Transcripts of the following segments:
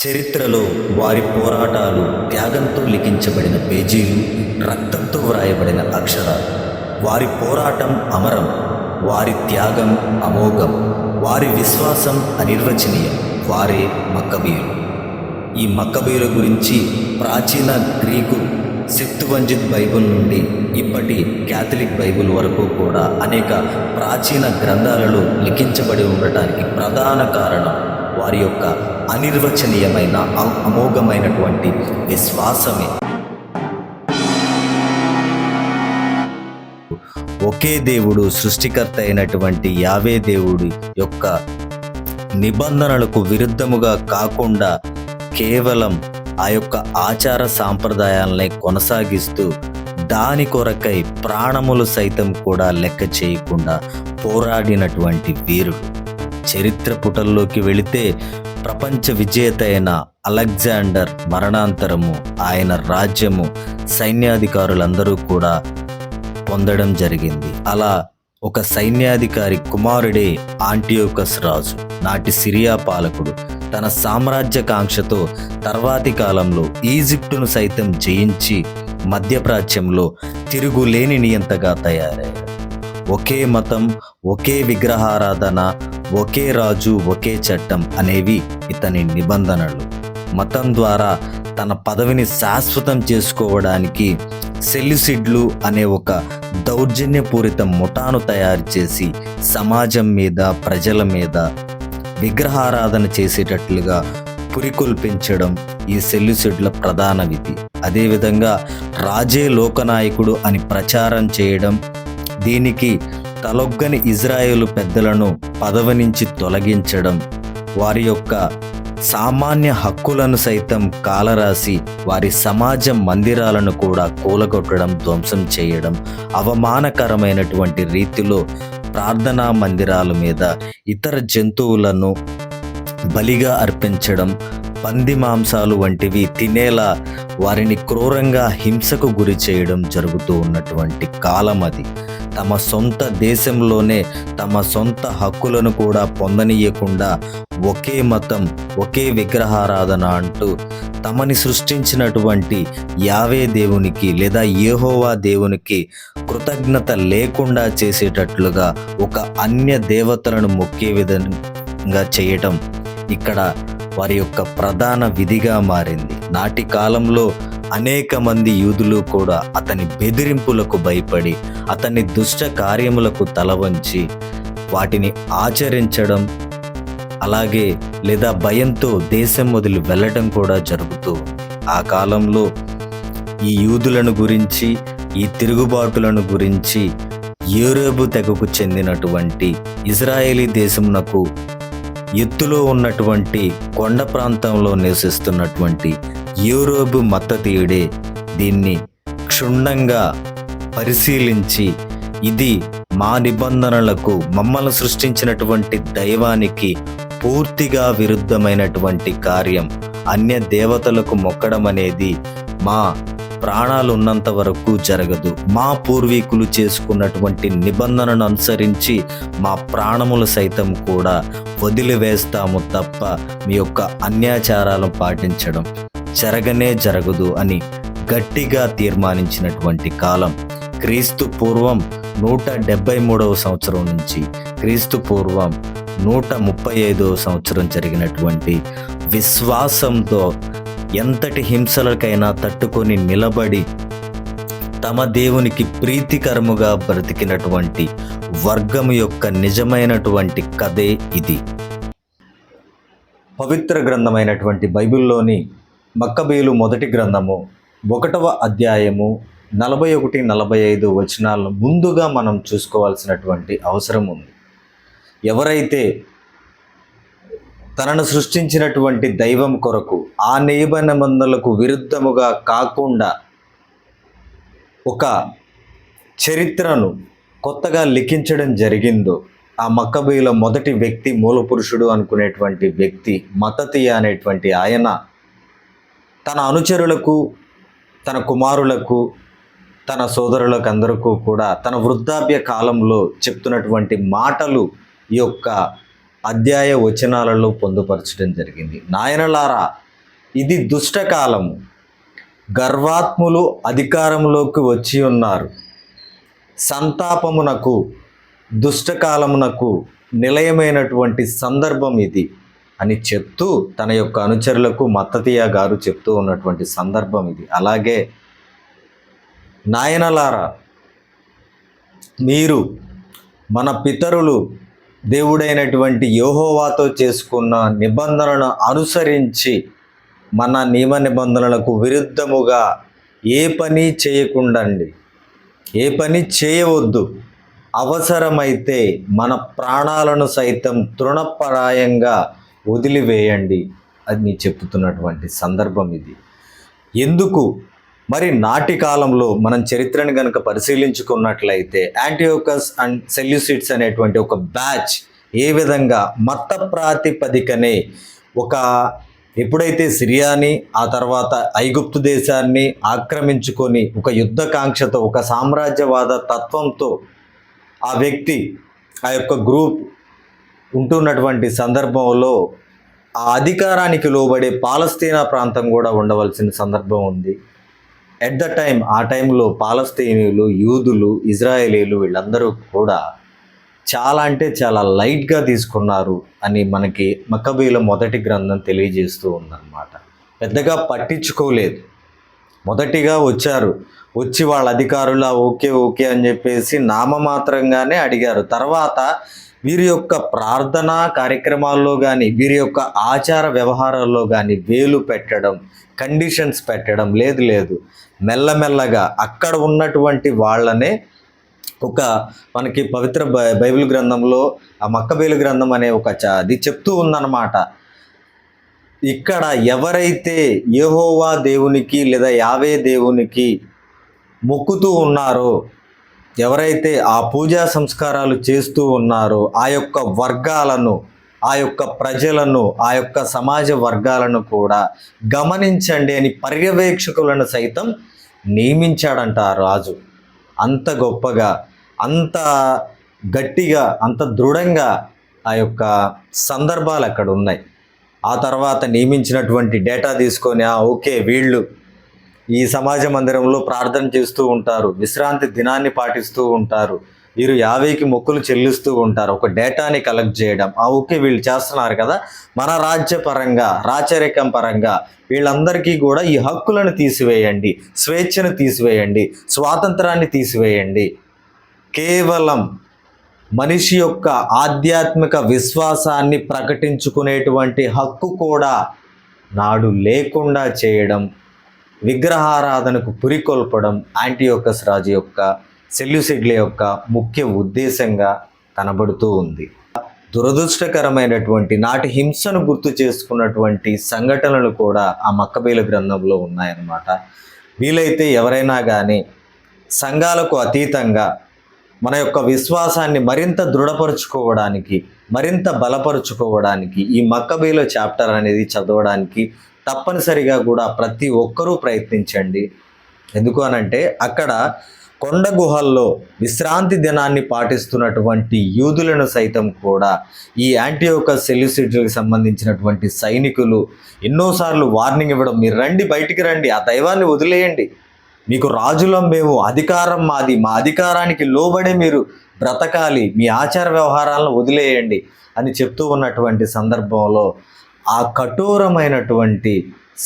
చరిత్రలో వారి పోరాటాలు త్యాగంతో లిఖించబడిన పేజీలు, రక్తంతో వ్రాయబడిన అక్షరాలు. వారి పోరాటం అమరం, వారి త్యాగం అమోఘం, వారి విశ్వాసం అనిర్వచనీయం. వారే మక్కబీయులు. ఈ మక్కబీయుల గురించి ప్రాచీన గ్రీకు సెప్తువంజిత్ బైబిల్ నుండి ఇప్పటి క్యాథలిక్ బైబిల్ వరకు కూడా అనేక ప్రాచీన గ్రంథాలలో లిఖించబడి ఉండటానికి ప్రధాన కారణం వారి యొక్క అనిర్వచనీయమైన అమోఘమైనటువంటి విశ్వాసమే. ఒకే దేవుడు, సృష్టికర్త అయినటువంటి యావే దేవుడి యొక్క నిబంధనలకు విరుద్ధముగా కాకుండా కేవలం ఆ యొక్క ఆచార సాంప్రదాయాలనే కొనసాగిస్తూ దాని కొరకై ప్రాణములు సైతం కూడా లెక్క చేయకుండా పోరాడినటువంటి వీరుడు. చరిత్ర పుటల్లోకి వెళితే ప్రపంచ విజేత అయిన అలెగ్జాండర్ మరణాంతరము ఆయన రాజ్యము సైన్యాధికారులందరూ కూడా పొందడం జరిగింది. అలా ఒక సైన్యాధికారి కుమారుడే ఆంటియోకస్ రాజు, నాటి సిరియా పాలకుడు, తన సామ్రాజ్యకాంక్షతో తర్వాతి కాలంలో ఈజిప్టును సైతం జయించి మధ్యప్రాచ్యంలో తిరుగులేని నియంతగా తయారయ్యాడు. ఒకే మతం, ఒకే విగ్రహారాధన, ఒకే రాజు, ఒకే చట్టం అనేవి ఇతని నిబంధనలు. మతం ద్వారా తన పదవిని శాశ్వతం చేసుకోవడానికి సెల్యుసిడ్లు అనే ఒక దౌర్జన్యపూరిత ముఠాను తయారు చేసి సమాజం మీద, ప్రజల మీద విగ్రహారాధన చేసేటట్లుగా పురికొల్పించడం ఈ సెల్యుసిడ్ల ప్రధాన విధి. అదేవిధంగా రాజే లోకనాయకుడు అని ప్రచారం చేయడం, దీనికి తలొగ్గని ఇజ్రాయేలు పెద్దలను పదవి నుంచి తొలగించడం, వారి యొక్క సామాన్య హక్కులను సైతం కాలరాసి వారి సమాజ మందిరాలను కూడా కూలగొట్టడం, ధ్వంసం చేయడం, అవమానకరమైనటువంటి రీతిలో ప్రార్థనా మందిరాల మీద ఇతర జంతువులను బలిగా అర్పించడం, పంది మాంసాలు వంటివి తినేలా వారిని క్రూరంగా హింసకు గురి చేయడం జరుగుతూ ఉన్నటువంటి కాలం అది. తమ సొంత దేశంలోనే తమ సొంత హక్కులను కూడా పొందనీయకుండా ఒకే మతం, ఒకే విగ్రహారాధన అంటూ తమని సృష్టించినటువంటి యావే దేవునికి లేదా యెహోవా దేవునికి కృతజ్ఞత లేకుండా చేసేటట్లుగా ఒక అన్య దేవతలను మొక్కే విధంగా చేయటం ఇక్కడ వారి యొక్క ప్రధాన విధిగా మారింది. నాటి కాలంలో అనేక మంది యూదులు కూడా అతని బెదిరింపులకు భయపడి అతని దుష్ట కార్యములకు తలవంచి వాటిని ఆచరించడం, అలాగే లేదా భయంతో దేశం వదిలి వెళ్ళడం కూడా జరుగుతూ ఉంది. ఆ కాలంలో ఈ యూదులను గురించి, ఈ తిరుగుబాటులను గురించి యోరేబు తెగకు చెందినటువంటి ఇజ్రాయేలీ దేశమునకు ఎత్తులో ఉన్నటువంటి కొండ ప్రాంతంలో నివసిస్తున్నటువంటి యోరేబు మత్తతీయుడే దీన్ని క్షుణ్ణంగా పరిశీలించి, ఇది మా నిబంధనలకు, మమ్మల్ని సృష్టించినటువంటి దైవానికి పూర్తిగా విరుద్ధమైనటువంటి కార్యం. అన్య దేవతలకు మొక్కడం అనేది మా ప్రాణాలు ఉన్నంత వరకు జరగదు. మా పూర్వీకులు చేసుకున్నటువంటి నిబంధనను అనుసరించి మా ప్రాణములు సైతం కూడా వదిలివేస్తాము తప్ప మీ యొక్క అన్యాచారాలను పాటించడం జరగనే జరగదు అని గట్టిగా తీర్మానించినటువంటి కాలం క్రీస్తు పూర్వం 173వ సంవత్సరం నుంచి క్రీస్తు పూర్వం 135వ సంవత్సరం జరిగినటువంటి విశ్వాసంతో ఎంతటి హింసలకైనా తట్టుకొని నిలబడి తమ దేవునికి ప్రీతికరముగా బ్రతికినటువంటి వర్గము యొక్క నిజమైనటువంటి కథే ఇది. పవిత్ర గ్రంథమైనటువంటి బైబిల్లోని మక్కబీయులు మొదటి గ్రంథము 1వ అధ్యాయము 41-45 వచనాలను ముందుగా మనం చూసుకోవాల్సినటువంటి అవసరం ఉంది. ఎవరైతే తనను సృష్టించినటువంటి దైవం కొరకు ఆ నిబంధనలకు విరుద్ధముగా కాకుండా ఒక చరిత్రను కొత్తగా లిఖించడం జరిగిందో, ఆ మక్కబీయుల మొదటి వ్యక్తి, మూలపురుషుడు అనుకునేటువంటి వ్యక్తి మత్తతీయ అనేటువంటి ఆయన తన అనుచరులకు, తన కుమారులకు, తన సోదరులకు అందరికీ కూడా తన వృద్ధాప్య కాలంలో చెప్తున్నటువంటి మాటలు ఈ యొక్క అధ్యాయ వచనాలలో పొందుపరచడం జరిగింది. నాయనలారా, ఇది దుష్టకాలము. గర్వాత్ములు అధికారంలోకి వచ్చి ఉన్నారు. సంతాపమునకు, దుష్టకాలమునకు నిలయమైనటువంటి సందర్భం ఇది అని చెప్తూ తన యొక్క అనుచరులకు మత్తతియా గారు చెప్తూ ఉన్నటువంటి సందర్భం ఇది. అలాగే నాయనలారా, మీరు మన పితరులు దేవుడైనటువంటి యెహోవాతో చేసుకున్న నిబంధనలను అనుసరించి మన నియమ నిబంధనలకు విరుద్ధముగా ఏ పని చేయకుండండి, ఏ పని చేయవద్దు. అవసరమైతే మన ప్రాణాలను సైతం తృణప్రాయంగా వదిలివేయండి అని చెప్తున్నటువంటి సందర్భం ఇది. ఎందుకు మరి నాటి కాలంలో మనం చరిత్రను కనుక పరిశీలించుకున్నట్లయితే యాంటియోకస్ అండ్ సెల్యూసిడ్స్ అనేటువంటి ఒక బ్యాచ్ ఏ విధంగా మత ప్రాతిపదికనే ఎప్పుడైతే సిరియాని ఆ తర్వాత ఐగుప్తు దేశాన్ని ఆక్రమించుకొని ఒక యుద్ధకాంక్షతో, ఒక సామ్రాజ్యవాద తత్వంతో ఆ వ్యక్తి, ఆ యొక్క గ్రూప్ ఉంటున్నటువంటి సందర్భంలో ఆ అధికారానికి లోబడే పాలస్తీనా ప్రాంతం కూడా ఉండవలసిన సందర్భం ఉంది. ఎట్ ద టైం, ఆ టైంలో పాలస్తీనీయులు, యూదులు, ఇజ్రాయేలీలు వీళ్ళందరూ కూడా చాలా అంటే చాలా లైట్గా తీసుకున్నారు అని మనకి మక్కబీయుల మొదటి గ్రంథం తెలియజేస్తూ ఉందన్నమాట. పెద్దగా పట్టించుకోలేదు. మొదటిగా వచ్చి వాళ్ళ అధికారుల ఓకే ఓకే అని చెప్పేసి నామమాత్రంగానే అడిగారు. తర్వాత వీరి యొక్క ప్రార్థనా కార్యక్రమాల్లో కానీ, వీరి యొక్క ఆచార వ్యవహారాల్లో కానీ వేలు పెట్టడం, కండిషన్స్ పెట్టడం లేదు. మెల్లమెల్లగా అక్కడ ఉన్నటువంటి వాళ్ళనే మనకి పవిత్ర బైబిల్ గ్రంథంలో ఆ మక్కబేలు గ్రంథం అనే అది చెప్తూ ఉందన్నమాట. ఇక్కడ ఎవరైతే యెహోవా దేవునికి లేదా యావే దేవునికి మొక్కుతూ ఉన్నారో, ఎవరైతే ఆ పూజా సంస్కారాలు చేస్తూ ఉన్నారో ఆ యొక్క వర్గాలను, ఆ యొక్క ప్రజలను, ఆ యొక్క సమాజ వర్గాలను కూడా గమనించండి అని పర్యవేక్షకులను సైతం నియమించాడంట ఆ రాజు. అంత గొప్పగా, అంత గట్టిగా, అంత దృఢంగా ఆ యొక్క సందర్భాలు అక్కడ ఉన్నాయి. ఆ తర్వాత నియమించినటువంటి డేటా తీసుకొని ఓకే వీళ్ళు ఈ సమాజ మందిరంలో ప్రార్థన చేస్తూ ఉంటారు, విశ్రాంతి దినాన్ని పాటిస్తూ ఉంటారు, వీరు యావేకి మొక్కులు చెల్లిస్తూ ఉంటారు, ఒక డేటాని కలెక్ట్ చేయడం. ఓకే వీళ్ళు చేస్తున్నారు కదా, మన రాజ్యపరంగా, రాచరికం పరంగా వీళ్ళందరికీ కూడా ఈ హక్కులను తీసివేయండి, స్వేచ్ఛను తీసివేయండి, స్వాతంత్రాన్ని తీసివేయండి. కేవలం మనిషి యొక్క ఆధ్యాత్మిక విశ్వాసాన్ని ప్రకటించుకునేటువంటి హక్కు కూడా నాడు లేకుండా చేయడం, విగ్రహారాధనకు పురికొల్పడం యాంటియోకస్ రాజు యొక్క, సెల్యూసిడ్ల యొక్క ముఖ్య ఉద్దేశంగా కనబడుతూ ఉంది. దురదృష్టకరమైనటువంటి నాటి హింసను గుర్తు చేసుకున్నటువంటి సంఘటనలు కూడా ఆ మక్కబేలు గ్రంథంలో ఉన్నాయన్నమాట. వీలైతే ఎవరైనా కానీ సంఘాలకు అతీతంగా మన యొక్క విశ్వాసాన్ని మరింత దృఢపరుచుకోవడానికి, మరింత బలపరుచుకోవడానికి ఈ మక్కబేలు చాప్టర్ అనేది చదవడానికి తప్పనిసరిగా కూడా ప్రతి ఒక్కరూ ప్రయత్నించండి. ఎందుకు అనంటే అక్కడ కొండ గుహల్లో విశ్రాంతి దినాన్ని పాటిస్తున్నటువంటి యూదులను సైతం కూడా ఈ యాంటియోకస్ సెల్యూసిడ్లకు సంబంధించినటువంటి సైనికులు ఎన్నోసార్లు వార్నింగ్ ఇవ్వడం, మీరు రండి, బయటికి రండి, ఆ దైవాన్ని వదిలేయండి, మీకు రాజులం మేము, అధికారం మాది, మా అధికారానికి లోబడి మీరు బ్రతకాలి, మీ ఆచార వ్యవహారాలను వదిలేయండి అని చెప్తూ ఉన్నటువంటి సందర్భంలో, ఆ కఠోరమైనటువంటి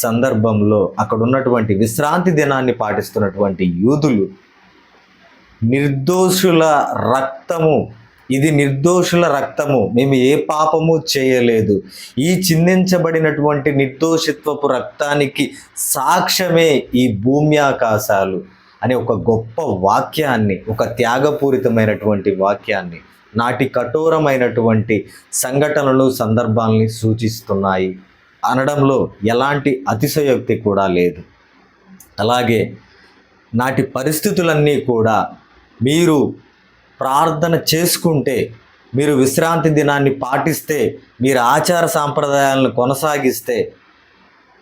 సందర్భంలో అక్కడ ఉన్నటువంటి విశ్రాంతి దినాన్ని పాటిస్తున్నటువంటి యూదులు నిర్దోషుల రక్తము, ఇది నిర్దోషుల రక్తము, మేము ఏ పాపము చేయలేదు, ఈ చిందించబడినటువంటి నిర్దోషిత్వపు రక్తానికి సాక్ష్యమే ఈ భూమి ఆకాశాలు అనే ఒక గొప్ప వాక్యాన్ని, ఒక త్యాగపూరితమైనటువంటి వాక్యాన్ని నాటి కఠోరమైనటువంటి సంఘటనలు, సందర్భాలని సూచిస్తున్నాయి అనడంలో ఎలాంటి అతిశయోక్తి కూడా లేదు. అలాగే నాటి పరిస్థితులన్నీ కూడా మీరు ప్రార్థన చేసుకుంటే, మీరు విశ్రాంతి దినాన్ని పాటిస్తే, మీరు ఆచార సాంప్రదాయాలను కొనసాగిస్తే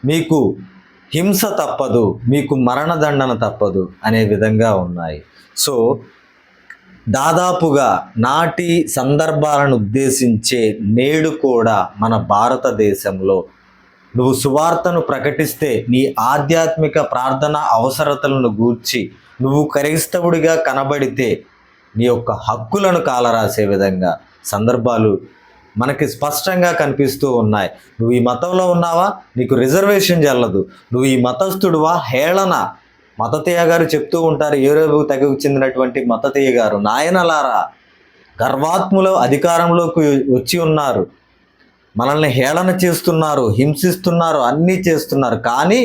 మీకు హింస తప్పదు, మీకు మరణదండన తప్పదు అనే విధంగా ఉన్నాయి. సో దాదాపుగా నాటి సందర్భాలను ఉద్దేశించే నేడు కూడా మన భారతదేశంలో నువ్వు సువార్తను ప్రకటిస్తే నీ ఆధ్యాత్మిక ప్రార్థన అవసరతలను గూర్చి నువ్వు క్రైస్తవుడిగా కనబడితే నీ యొక్క హక్కులను కాలరాసే విధంగా సందర్భాలు మనకి స్పష్టంగా కనిపిస్తూ ఉన్నాయి. నువ్వు ఈ మతంలో ఉన్నావా, నీకు రిజర్వేషన్ చెల్లదు. నువ్వు ఈ మతస్థుడువా, హేళన. మతతయ్య గారు చెప్తూ ఉంటారు, యూరోపు తెగకు చెందినటువంటి మతతయ్య గారు, నాయనలారా, గర్వాత్ములు అధికారంలోకి వచ్చి ఉన్నారు, మనల్ని హేళన చేస్తున్నారు, హింసిస్తున్నారు, అన్నీ చేస్తున్నారు. కానీ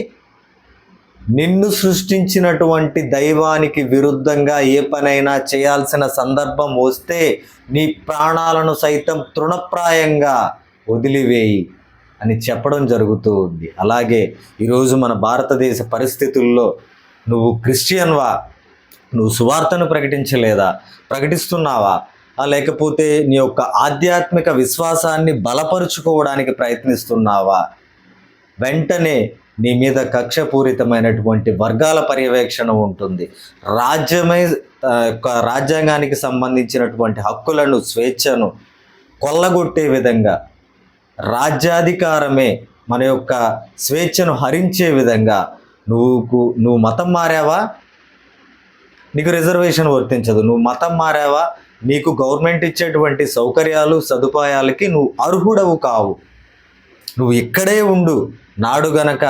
నిన్ను సృష్టించినటువంటి దైవానికి విరుద్ధంగా ఏ పనైనా చేయాల్సిన సందర్భం వస్తే నీ ప్రాణాలను సైతం తృణప్రాయంగా వదిలివేయి అని చెప్పడం జరుగుతూ ఉంది. అలాగే ఈరోజు మన భారతదేశ పరిస్థితుల్లో నువ్వు క్రిస్టియన్వా, నువ్వు సువార్తను ప్రకటించలేదా, ప్రకటిస్తున్నావా, లేకపోతే నీ యొక్క ఆధ్యాత్మిక విశ్వాసాన్ని బలపరుచుకోవడానికి ప్రయత్నిస్తున్నావా, వెంటనే నీ మీద కక్షపూరితమైనటువంటి వర్గాల పర్యవేక్షణ ఉంటుంది. రాజ్యాంగానికి సంబంధించినటువంటి హక్కులను, స్వేచ్ఛను కొల్లగొట్టే విధంగా, రాజ్యాధికారమే మన యొక్క స్వేచ్ఛను హరించే విధంగా నువ్వు మతం మారావా, నీకు రిజర్వేషన్ వర్తించదు. నువ్వు మతం మారావా, నీకు గవర్నమెంట్ ఇచ్చేటువంటి సౌకర్యాలు, సదుపాయాలకి నువ్వు అర్హుడవు కావు. నువ్వు ఇక్కడే ఉండు. నాడు గనక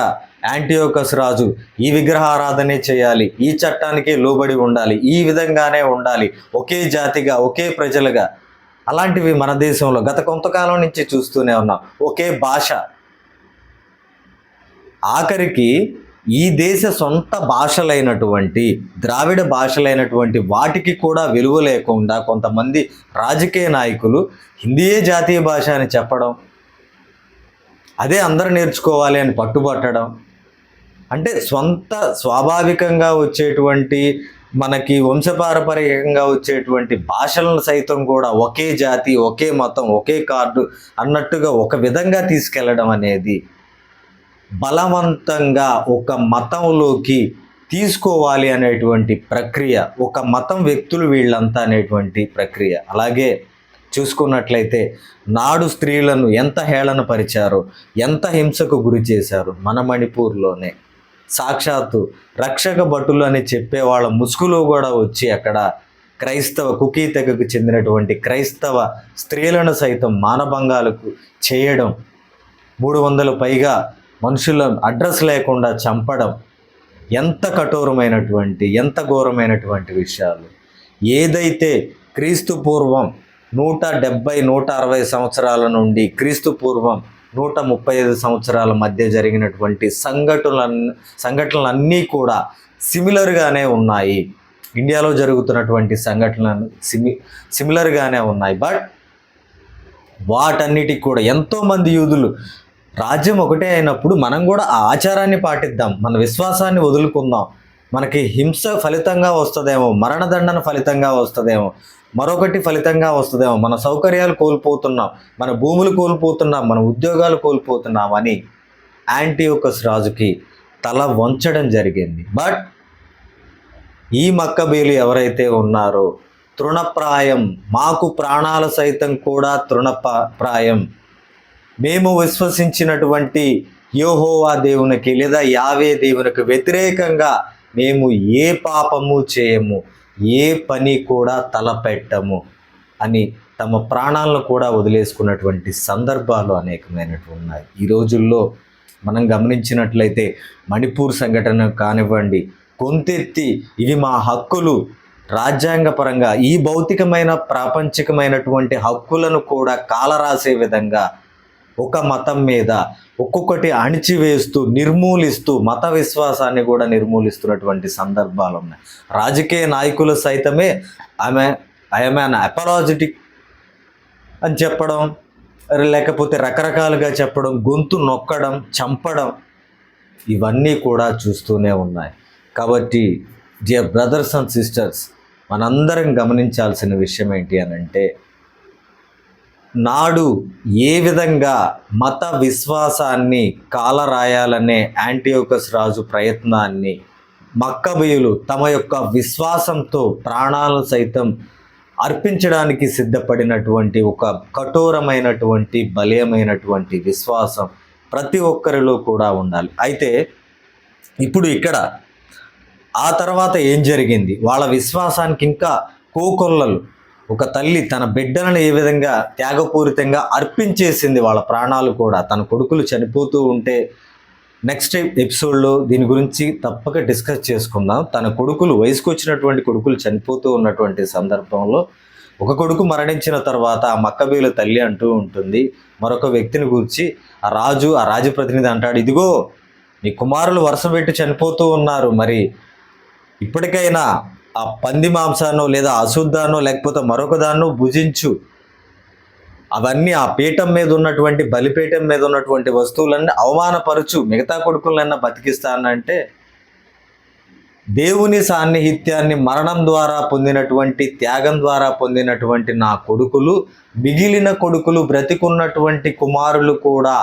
యాంటియోకస్ రాజు ఈ విగ్రహారాధనే చేయాలి, ఈ చట్టానికి లోబడి ఉండాలి, ఈ విధంగానే ఉండాలి, ఒకే జాతిగా, ఒకే ప్రజలుగా. అలాంటివి మన దేశంలో గత కొంతకాలం నుంచి చూస్తూనే ఉన్నాం. ఒకే భాష, ఆఖరికి ఈ దేశ సొంత భాషలైనటువంటి ద్రావిడ భాషలైనటువంటి వాటికి కూడా విలువ లేకుండా కొంతమంది రాజకీయ నాయకులు హిందీయే జాతీయ భాష అని చెప్పడం, అదే అందరూ నేర్చుకోవాలి అని పట్టుబట్టడం, అంటే స్వాభావికంగా వచ్చేటువంటి మనకి వంశపారపర్యంగా వచ్చేటువంటి భాషలను సైతం కూడా ఒకే జాతి, ఒకే మతం, ఒకే కార్డు అన్నట్టుగా ఒక విధంగా తీసుకెళ్ళడం అనేది బలవంతంగా ఒక మతంలోకి తీసుకోవాలి అనేటువంటి ప్రక్రియ, ఒక మతం వ్యక్తులు వీళ్ళంతా అనేటువంటి ప్రక్రియ. అలాగే చూసుకున్నట్లయితే నాడు స్త్రీలను ఎంత హేళన పరిచారో, ఎంత హింసకు గురి చేశారు. మన మణిపూర్లోనే సాక్షాత్తు రక్షక భటులు అని చెప్పే వాళ్ళ ముసుగులో కూడా వచ్చి అక్కడ క్రైస్తవ కుకీ తెగకు చెందినటువంటి క్రైస్తవ స్త్రీలను సైతం మానభంగాలకు చేయడం, 300 పైగా మనుషులను అడ్రస్ లేకుండా చంపడం, ఎంత కఠోరమైనటువంటి, ఎంత ఘోరమైనటువంటి విషయాలు. ఏదైతే క్రీస్తు పూర్వం 170-160 సంవత్సరాల నుండి క్రీస్తు పూర్వం 135 సంవత్సరాల మధ్య జరిగినటువంటి సంఘటనలన్నీ కూడా సిమిలర్గానే ఉన్నాయి. ఇండియాలో జరుగుతున్నటువంటి సంఘటనలు సిమిలర్గానే ఉన్నాయి. బట్ వాటన్నిటికి కూడా ఎంతోమంది యూదులు, రాజ్యం ఒకటే అయినప్పుడు మనం కూడా ఆ ఆచారాన్ని పాటిద్దాం, మన విశ్వాసాన్ని వదులుకుందాం. మనకి హింస ఫలితంగా వస్తుందేమో, మరణదండన ఫలితంగా వస్తుందేమో, మరొకటి ఫలితంగా వస్తుందేమో, మన సౌకర్యాలు కోల్పోతున్నాం, మన భూములు కోల్పోతున్నాం, మన ఉద్యోగాలు కోల్పోతున్నాం అని యాంటియోకస్ రాజుకి తల వంచడం జరిగింది. బట్ ఈ మక్కబీలు ఎవరైతే ఉన్నారో తృణప్రాయం, మాకు ప్రాణాలు సైతం కూడా తృణప్రాయం, మేము విశ్వసించినటువంటి యెహోవా దేవునికి లేదా యావే దేవునికి వ్యతిరేకంగా మేము ఏ పాపము చేయము, ఏ పని కూడా తలపెట్టము అని తమ ప్రాణాలను కూడా వదిలేసుకున్నటువంటి సందర్భాలు అనేకమైనవి ఉన్నాయి. ఈ రోజుల్లో మనం గమనించినట్లయితే మణిపూర్ సంఘటన కానివ్వండి, కొంతెత్తి ఇవి మా హక్కులు, రాజ్యాంగపరంగా ఈ భౌతికమైన ప్రాపంచికమైనటువంటి హక్కులను కూడా కాలరాసే విధంగా ఒక మతం మీద ఒక్కొక్కటి అణిచివేస్తూ, నిర్మూలిస్తూ, మత విశ్వాసాన్ని కూడా నిర్మూలిస్తున్నటువంటి సందర్భాలు ఉన్నాయి. రాజకీయ నాయకులు సైతమే ఐఎమ్ అన్ అపాలజెటిక్ అని చెప్పడం, లేకపోతే రకరకాలుగా చెప్పడం, గొంతు నొక్కడం, చంపడం, ఇవన్నీ కూడా చూస్తూనే ఉన్నాయి. కాబట్టి డియర్ బ్రదర్స్ అండ్ సిస్టర్స్, మనందరం గమనించాల్సిన విషయం ఏంటి అని అంటే, నాడు ఏ విధంగా మత విశ్వాసాన్ని కాలరాయాలనే యాంటియోకస్ రాజు ప్రయత్నాన్ని మక్కబీయులు తమ యొక్క విశ్వాసంతో ప్రాణాలు సైతం అర్పించడానికి సిద్ధపడినటువంటి ఒక కఠోరమైనటువంటి బలీయమైనటువంటి విశ్వాసం ప్రతి ఒక్కరిలో కూడా ఉండాలి. అయితే ఇప్పుడు ఇక్కడ ఆ తర్వాత ఏం జరిగింది, వాళ్ళ విశ్వాసానికి ఇంకా కోకొల్లలు. ఒక తల్లి తన బిడ్డలను ఏ విధంగా త్యాగపూరితంగా అర్పించేసింది, వాళ్ళ ప్రాణాలు కూడా. తన కొడుకులు చనిపోతూ ఉంటే నెక్స్ట్ ఎపిసోడ్లో దీని గురించి తప్పక డిస్కస్ చేసుకుందాం. తన కొడుకులు, వయసుకు వచ్చినటువంటి కొడుకులు చనిపోతూ ఉన్నటువంటి సందర్భంలో ఒక కొడుకు మరణించిన తర్వాత ఆ మక్కబీల తల్లి అంటూ ఉంటుంది మరొక వ్యక్తిని గురించి. ఆ రాజు ప్రతినిధి అంటాడు, ఇదిగో నీ కుమారులు వరుస పెట్టి చనిపోతూ ఉన్నారు, మరి ఇప్పటికైనా ఆ పంది మాంసాన్నో లేదా అశుద్ధాన్నో లేకపోతే మరొక దాన్నో భుజించు. అవన్నీ ఆ పీఠం మీద ఉన్నటువంటి, బలిపీఠం మీద ఉన్నటువంటి వస్తువులన్నీ అవమానపరచు, మిగతా కొడుకులన్నా బతికిస్తానంటే దేవుని సాన్నిహిత్యాన్ని మరణం ద్వారా పొందినటువంటి, త్యాగం ద్వారా పొందినటువంటి నా కొడుకులు, మిగిలిన కొడుకులు, బ్రతికున్నటువంటి కుమారులు కూడా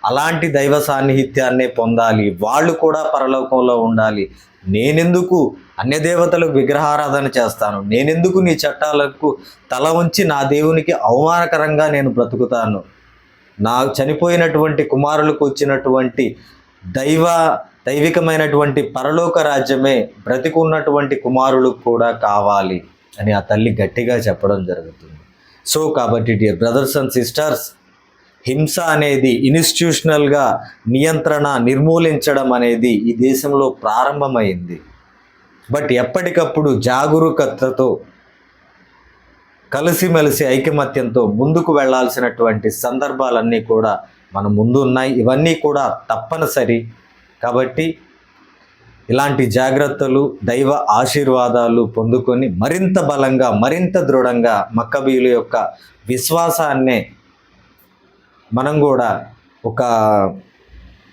అలాంటి దైవ సాన్నిహిత్యాన్నే పొందాలి, వాళ్ళు కూడా పరలోకంలో ఉండాలి. నేనెందుకు అన్యదేవతలకు విగ్రహారాధన చేస్తాను, నేనెందుకు నీ చట్టాలకు తల ఉంచి నా దేవునికి అవమానకరంగా నేను బ్రతుకుతాను. నా చనిపోయినటువంటి కుమారులకు వచ్చినటువంటి దైవికమైనటువంటి పరలోక రాజ్యమే బ్రతికున్నటువంటి కుమారులకు కూడా కావాలి అని ఆ తల్లి గట్టిగా చెప్పడం జరుగుతుంది. సో కాబట్టి డియర్ బ్రదర్స్ అండ్ సిస్టర్స్, హింస అనేది ఇన్స్టిట్యూషనల్గా నియంత్రణ, నిర్మూలించడం అనేది ఈ దేశంలో ప్రారంభమైంది. బట్ ఎప్పటికప్పుడు జాగరూకతతో, కలిసిమెలిసి ఐకమత్యంతో ముందుకు వెళ్ళాల్సినటువంటి సందర్భాలన్నీ కూడా మన ముందు ఉన్నాయి. ఇవన్నీ కూడా తప్పనిసరి. కాబట్టి ఇలాంటి జాగ్రత్తలు, దైవ ఆశీర్వాదాలు పొందుకొని మరింత బలంగా, మరింత దృఢంగా మక్కబీయుల యొక్క విశ్వాసాన్నే మనం కూడా ఒక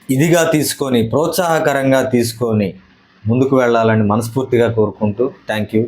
ఇదిగా తీసుకొని, ప్రోత్సాహకరంగా తీసుకొని ముందుకు వెళ్ళాలని మనస్ఫూర్తిగా కోరుకుంటూ థ్యాంక్ యూ.